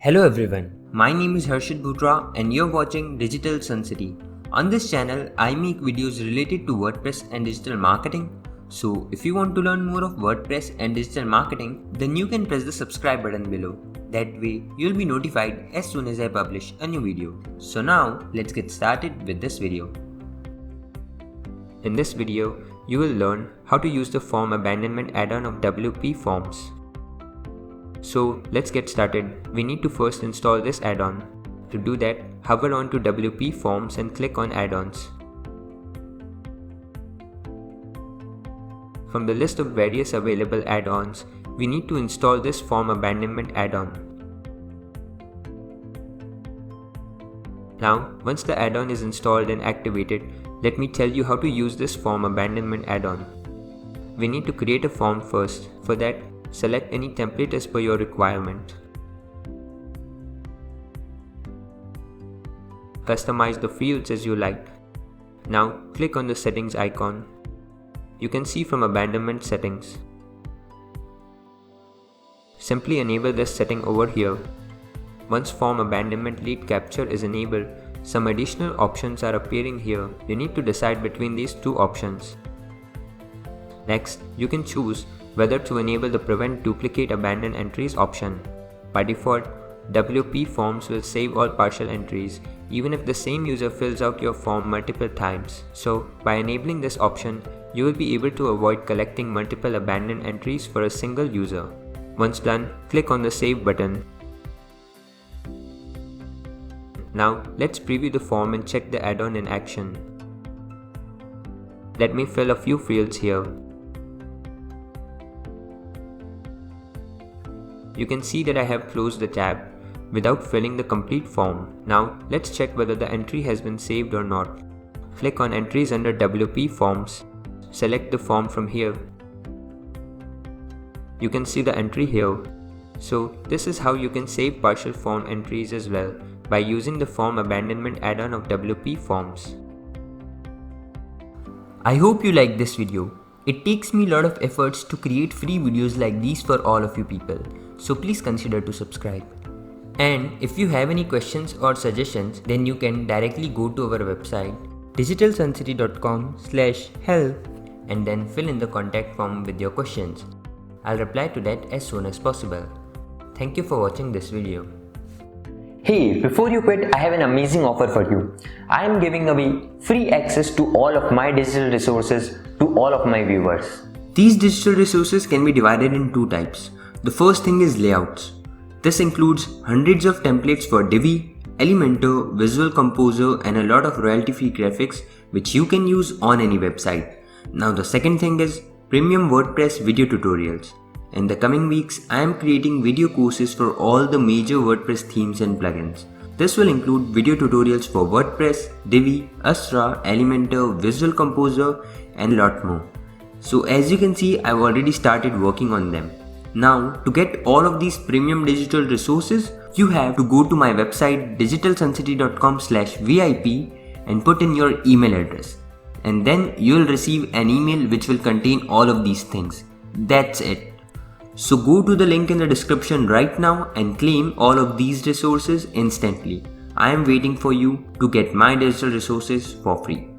Hello everyone, my name is Harshit Bhutra and you're watching Digital Sun City. On this channel, I make videos related to WordPress and digital marketing. So if you want to learn more of WordPress and digital marketing, then you can press the subscribe button below. That way, you'll be notified as soon as I publish a new video. So now, let's get started with this video. In this video, you will learn how to use the form Abandonment Addon of WPForms. So let's get started. We need to first install this add-on. To do that, hover on to WPForms and click on Add-ons. From the list of various available add-ons, we need to install this form Abandonment Addon. Now, once the add-on is installed and activated, let me tell you how to use this form Abandonment Addon. We need to create a form first. For that, select any template as per your requirement. Customize the fields as you like. Now click on the settings icon. You can see from abandonment settings. Simply enable this setting over here. Once form abandonment lead capture is enabled, some additional options are appearing here. You need to decide between these two options. Next, you can choose whether to enable the Prevent Duplicate Abandoned Entries option. By default, WPForms will save all partial entries even if the same user fills out your form multiple times. So, by enabling this option, you will be able to avoid collecting multiple abandoned entries for a single user. Once done, click on the Save button. Now, let's preview the form and check the add-on in action. Let me fill a few fields here. You can see that I have closed the tab without filling the complete form. Now let's check whether the entry has been saved or not. Click on Entries under WPForms. Select the form from here. You can see the entry here. So this is how you can save partial form entries as well by using the form Abandonment Addon of WPForms. I hope you liked this video. It takes me a lot of efforts to create free videos like these for all of you people. So please consider to subscribe. And if you have any questions or suggestions, then you can directly go to our website digitalsuncity.com/help and then fill in the contact form with your questions. I'll reply to that as soon as possible. Thank you for watching this video. Hey, before you quit, I have an amazing offer for you. I am giving away free access to all of my digital resources to all of my viewers. These digital resources can be divided in two types. The first thing is layouts. This includes hundreds of templates for Divi, Elementor, Visual Composer and a lot of royalty-free graphics which you can use on any website. Now the second thing is premium WordPress video tutorials. In the coming weeks, I am creating video courses for all the major WordPress themes and plugins. This will include video tutorials for WordPress, Divi, Astra, Elementor, Visual Composer and a lot more. So as you can see, I've already started working on them. Now, to get all of these premium digital resources, you have to go to my website digitalsuncity.com/VIP and put in your email address. And then you'll receive an email which will contain all of these things. That's it. So go to the link in the description right now and claim all of these resources instantly. I am waiting for you to get my digital resources for free.